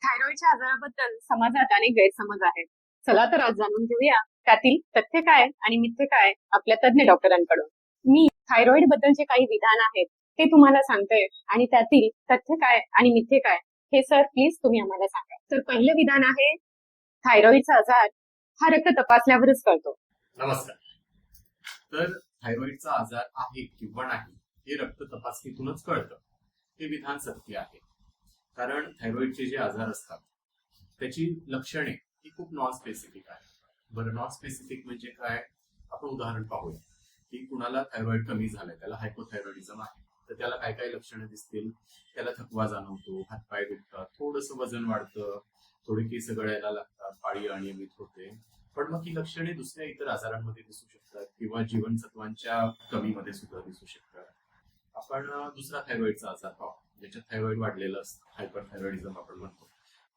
थायरॉइडच्या आजाराबद्दल समाजात अनेक गैरसमज आहेत. चला तर आज जाणून घेऊया त्यातील तथ्य काय आणि मिथ्य काय आपल्या तज्ञ डॉक्टरांकडून. मी थायरॉइड बद्दल जे काही विधान आहेत ते तुम्हाला सांगते आणि त्यातील तथ्य काय आणि मिथ्य काय हे सर प्लीज तुम्ही आम्हाला सांगा. तर पहिलं विधान आहे थायरॉइडचा आजार हा रक्त तपासल्यावरच कळतो. नमस्कार. तर थायरॉइडचा आजार आहे किंवा नाही हे रक्त तपासणीतूनच कळतं. हे विधान सत्य आहे. कारण थायरॉइडचे जे आजार असतात त्याची लक्षणे ही खूप नॉन स्पेसिफिक आहे. बरं, नॉन स्पेसिफिक म्हणजे काय? आपण उदाहरण पाहूया की कुणाला थायरॉइड कमी झालाय, त्याला हायपोथायरॉइडिझम आहे, तर त्याला काय काय लक्षणं दिसतील? त्याला थकवा जाणवतो, हातपाय दुखतात, थोडंसं वजन वाढतं, थोडे केस गळायला लागतात, पाळी अनियमित होते. पण मग ही लक्षणे दुसऱ्या इतर आजारांमध्ये दिसू शकतात किंवा जीवनसत्वांच्या कमीमध्ये सुद्धा दिसू शकतात. आपण दुसरा थायरॉइडचा आजार पाहू, ज्याच्यात थायरॉइड वाढलेलं असतं, हायपरथायरॉइडिझम आपण म्हणतो.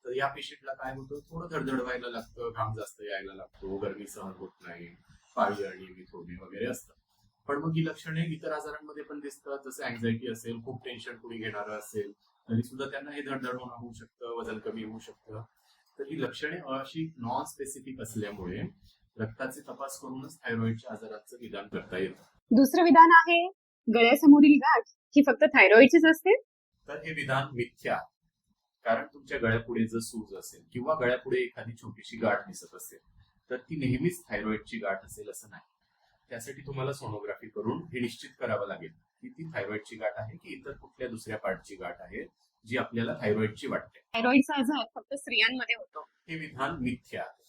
तर या पेशंटला काय होतं? थोडं धडधड व्हायला लागतं, घाम जास्त यायला लागतो, गरमी सहन होत नाही, पाळी अनियमित होणे वगैरे असतं. पण मग ही लक्षणे इतर आजारांमध्ये पण दिसतात. जसं अँझायटी असेल, खूप टेन्शन कुणी घेणारं असेल तरी सुद्धा त्यांना हे धडधड होणं होऊ शकतं, वजन कमी होऊ शकतं. तर ही लक्षणे अशी नॉन स्पेसिफिक असल्यामुळे रक्ताचे तपास करूनच थायरॉइडच्या आजाराचं निदान करता येतं. दुसरं विधान आहे गळ्यासमोरील गाठ ही फक्त थायरॉइडचीच असते. तर हे विधान मिथ्या आहे. कारण तुमच्या गळ्यापुढे जर सूज असेल किंवा गळ्यापुढे एखादी छोटीशी गाठ दिसत असेल तर ती नेहमीच थायरॉइडची गाठ असेल असं नाही. त्यासाठी तुम्हाला सोनोग्राफी करून हे निश्चित करावं लागेल की ती थायरॉइडची गाठ आहे की इतर कुठल्या दुसऱ्या पार्टची गाठ आहे जी आपल्याला थायरॉइडची वाटते. थायरॉइडचा आजार फक्त स्त्रियांमध्ये होतो. हे विधान मिथ्या आहे.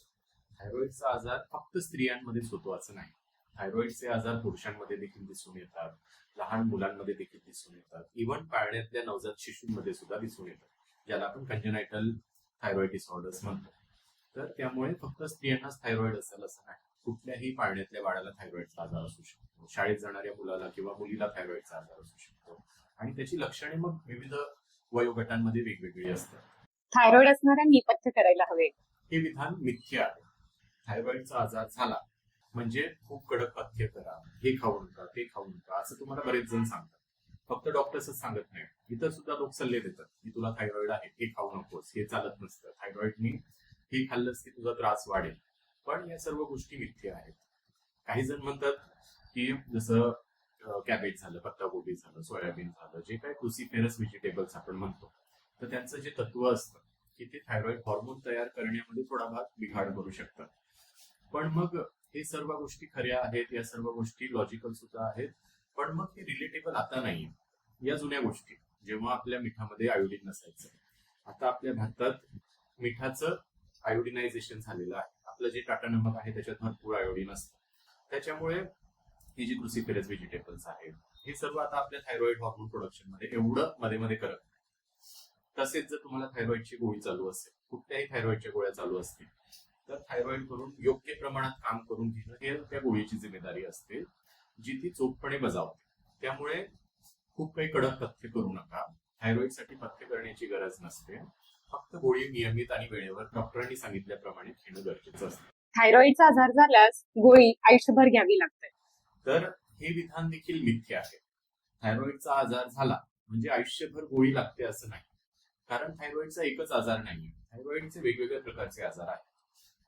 थायरॉइडचा आजार फक्त स्त्रियांमध्येच होतो असं नाही. थायरॉइडचे आजार पुरुषांमध्ये देखील दिसून येतात, लहान मुलांमध्ये देखील दिसून येतात, इव्हन पाळण्यातल्या नवजात शिशूंमध्ये सुद्धा दिसून येतात, ज्याला आपण कंजेनायटल थायरॉइड डिसऑर्डर्स म्हणतो. तर त्यामुळे फक्त स्त्रियांनाच थायरॉइड असेल असं नाही. कुठल्याही पाळण्यातल्या बाळाला थायरॉइडचा आजार असू शकतो, शाळेत जाणाऱ्या मुलाला किंवा मुलीला थायरॉइडचा आजार असू शकतो आणि त्याची लक्षणे मग विविध वयोगटांमध्ये वेगवेगळी असतात. थायरॉइड असणाऱ्यांनी पथ्य करायला हवे. हे विधान मिथ्य आहे. थायरॉइडचा आजार झाला म्हणजे खूप कडक पथ्य करा, हे खाऊ नका, ते खाऊ नका, असं तुम्हाला बरेच जण सांगतात. फक्त डॉक्टर्सच सांगत नाही, इतर सुद्धा लोक सल्ले देतात की तुला थायरॉइड आहे, हे खाऊ नकोस, हे चालत नसतं, थायरॉइडनी हे खाल्लंस की तुझा त्रास वाढेल. पण या सर्व गोष्टी मिथ्य आहेत. काही जण म्हणतात की जसं कॅबेज झालं, पत्ताकोबी झालं, सोयाबीन झालं, जे काही क्रुसिफेरस व्हेजिटेबल्स आपण म्हणतो, तर त्यांचं जे तत्व असतं की ते थायरॉइड हॉर्मोन तयार करण्यामध्ये थोडा भाग बिघाड करू शकतात. पण मग हे सर्व गोष्टी खऱ्या आहेत, या सर्व गोष्टी लॉजिकल सुद्धा आहेत, पण मग हे रिलेटेबल आता नाहीये. या जुन्या गोष्टी, जेव्हा आपल्या मिठामध्ये आयोडीन नसायचं, आता आपल्या भारतात मिठाचं आयोडिनायझेशन झालेलं आहे. आपलं जे टाटा नमक आहे त्याच्यात भरपूर आयोडीन असतं. त्याच्यामुळे ही जी क्रुसिफेरस व्हेजिटेबल्स आहेत हे सर्व आता आपल्या थायरॉइड हॉर्मोन प्रोडक्शन मध्ये एवढं मध्ये मध्ये करत. तसेच जर तुम्हाला थायरॉइडची गोळी चालू असेल, कुठल्याही थायरॉइडच्या गोळ्या चालू असतील, तर थायरॉइड करून योग्य प्रमाणात काम करून घेणं हे त्या गोळीची जिम्मेदारी असते, जी ती चोखपणे बजावते. त्यामुळे खूप काही कडक पथ्य करू नका. थायरॉइडसाठी पथ्य करण्याची गरज नसते. फक्त गोळी नियमित आणि वेळेवर डॉक्टरांनी सांगितल्याप्रमाणे घेणं गरजेचं असतं. थायरॉइडचा आजार झाल्यास गोळी आयुष्यभर घ्यावी लागते. तर हे विधान देखील मिथ्य आहे. थायरॉइडचा आजार झाला म्हणजे आयुष्यभर गोळी लागते असं नाही. कारण थायरॉइडचा एकच आजार नाहीये, थायरॉइडचे वेगवेगळ्या प्रकारचे आजार आहेत.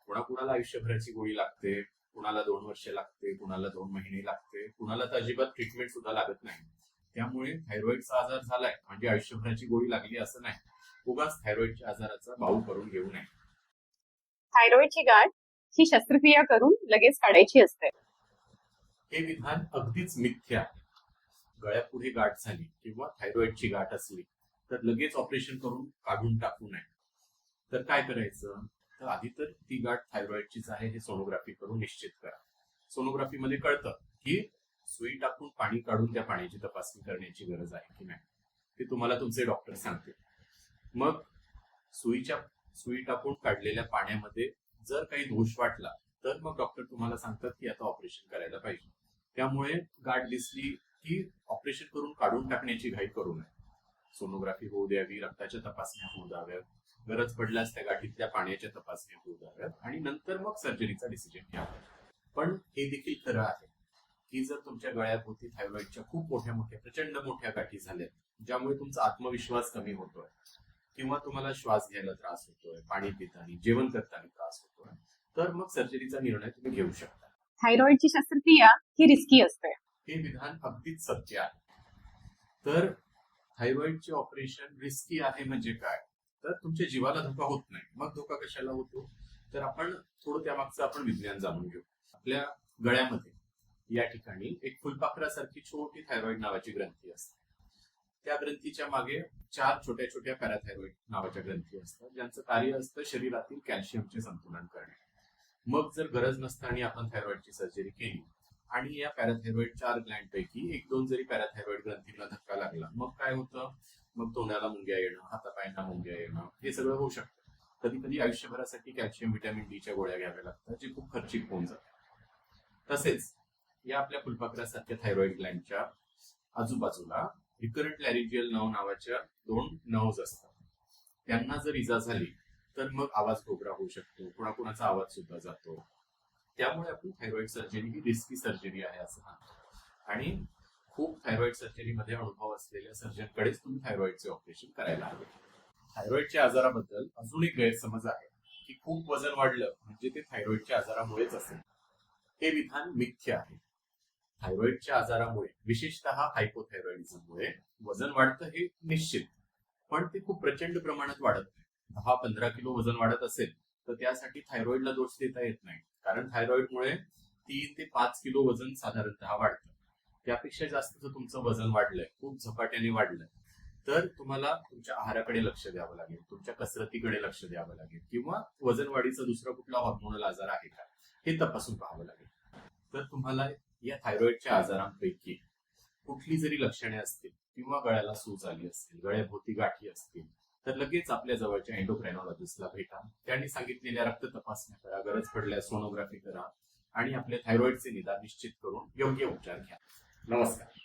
कुणाकुणाला आयुष्यभराची गोळी लागते, कुणाला 2 वर्ष लागते, कुणाला 2 महिने लागते, कुणाला तर अजिबात ट्रीटमेंट सुद्धा लागत नाही. त्यामुळे थायरॉइडचा आजार झालाय म्हणजे आयुष्यभराची गोळी लागली असं नाही. उगाच थायरॉइडच्या आजाराचा बाऊ करून घेऊ नये. थायरॉइडची गाठ ही शस्त्रक्रिया करून लगेच काढायची असते. हे विधान अगदीच मिथ्य आहे. गळ्यापुढे गाठ झाली किंवा थायरॉइडची गाठ असली तर लगेच ऑपरेशन करून काढून टाकू नये. तर काय करायचं? तर आधी तर ती गाठ थायरॉइडचीच आहे हे सोनोग्राफी करून निश्चित करा. सोनोग्राफीमध्ये कळतं की सुई टाकून पाणी काढून त्या पाण्याची तपासणी करण्याची गरज आहे की नाही, ते तुम्हाला तुमचे डॉक्टर सांगतील. मग सुई टाकून काढलेल्या पाण्यामध्ये जर काही दोष वाटला तर मग डॉक्टर तुम्हाला सांगतात की आता ऑपरेशन करायला पाहिजे. त्यामुळे गाठ दिसली की ऑपरेशन करून काढून टाकण्याची घाई करू नये. सोनोग्राफी होऊ द्यावी, रक्ताच्या तपासण्या होऊ द्याव्यात, गरज पडल्यास त्या गाठीतल्या पाण्याच्या तपासण्या होऊ द्याव्यात आणि नंतर मग सर्जरीचा डिसिजन घ्यावा. पण हे देखील खरं आहे की जर तुमच्या गळ्याभोवती थायरॉइडच्या खूप मोठ्या प्रचंड मोठ्या गाठी झाल्या ज्यामुळे तुमचा आत्मविश्वास कमी होतोय, किंवा तुम्हाला श्वास घ्यायला त्रास होतोय, पाणी पिताना, जेवण करताना त्रास होतोय, तर मग सर्जरीचा निर्णय तुम्ही घेऊ शकता. थायरॉइडची शस्त्रक्रिया ही रिस्की असते. हे विधान अगदीच सत्य आहे. तर थायरॉइडचे ऑपरेशन रिस्की आहे म्हणजे काय? तर तुमच्या जीवाला धोका होत नाही. मग धोका कशाला होतो? तर आपण थोडं त्यामागचं आपण विज्ञान जाणून घेऊ. आपल्या गळ्यामध्ये या ठिकाणी एक फुलपाखरासारखी छोटी थायरॉइड नावाची ग्रंथी असते. त्या ग्रंथीच्या मागे 4 छोट्या छोट्या पॅराथायरॉइड नावाच्या ग्रंथी असतात, ज्यांचं कार्य असतं शरीरातील कॅल्शियमचे संतुलन करणे. मग जर गरज नसताना आपण थायरॉइडची सर्जरी केली आणि या पॅराथायरॉइड 4 ग्लँड पैकी 1-2 जरी पॅराथायरॉइड ग्रंथीला धक्का लागला, मग काय होतं? मग तोंडाला मुंग्या येणं, हातापायांना मुंग्या येणं, हे सगळं होऊ शकतं. कधी कधी आयुष्यभरासाठी कॅल्शियम व्हिटॅमिन डीच्या गोळ्या घ्याव्या लागतात, जे खूप खर्चिक होऊन जातात. तसेच या आपल्या फुलपाखरासारख्या थायरॉइड ग्लँडच्या आजूबाजूला रिकरंट लॅरिंजियल नर्व नावाच्या 2 नर्व्स असतात. त्यांना जर इजा झाली तर मग आवाज घोगरा होऊ शकतो, कुणाकुणाचा आवाज सुद्धा जातो. त्यामुळे आपण थायरॉइड सर्जरी ही रिस्की सर्जरी आहे असं म्हणतो. आणि खूप थायरॉइड सर्जरीमध्ये अनुभव असलेल्या सर्जनकडेच तुम्ही थायरॉइडचे ऑपरेशन करायला हवे. थायरॉइडच्या आजाराबद्दल अजून एक गैरसमज आहे की खूप वजन वाढलं म्हणजे ते थायरॉइडच्या आजारामुळेच असेल. हे विधान मिथ्य आहे. थायरॉइडच्या आजारामुळे, विशेषतः हायपोथायरॉइडिझममुळे वजन वाढतं हे निश्चित, पण ते खूप प्रचंड प्रमाणात वाढत नाही. 10-15 किलो वजन वाढत असेल तर त्यासाठी थायरॉइडला दोष देता येत नाही, कारण थायरॉइडमुळे 3 ते 5 किलो वजन साधारणतः वाढतं. त्यापेक्षा जास्त जर तुमचं वजन वाढलंय, खूप झपाट्याने वाढलंय, तर तुम्हाला तुमच्या आहाराकडे लक्ष द्यावं लागेल, तुमच्या कसरतीकडे लक्ष द्यावं लागेल, किंवा वजन वाढीचा दुसरा कुठला हॉर्मोनल आजार आहे का हे तपासून पाहावं लागेल. तर तुम्हाला या थायरॉइडच्या आजारांपैकी कुठली जरी लक्षणे असतील किंवा गळ्याला सूज आली असेल, गळ्याभोवती गाठी असतील, तर लगेच आपल्या जवळच्या एंडोक्रायनॉलॉजिस्टला भेटा. त्यांनी सांगितलेल्या रक्त तपासण्या करा, गरज पडल्यास सोनोग्राफी करा आणि आपल्या थायरॉइडचे निदान निश्चित करून योग्य उपचार घ्या. नमस्कार.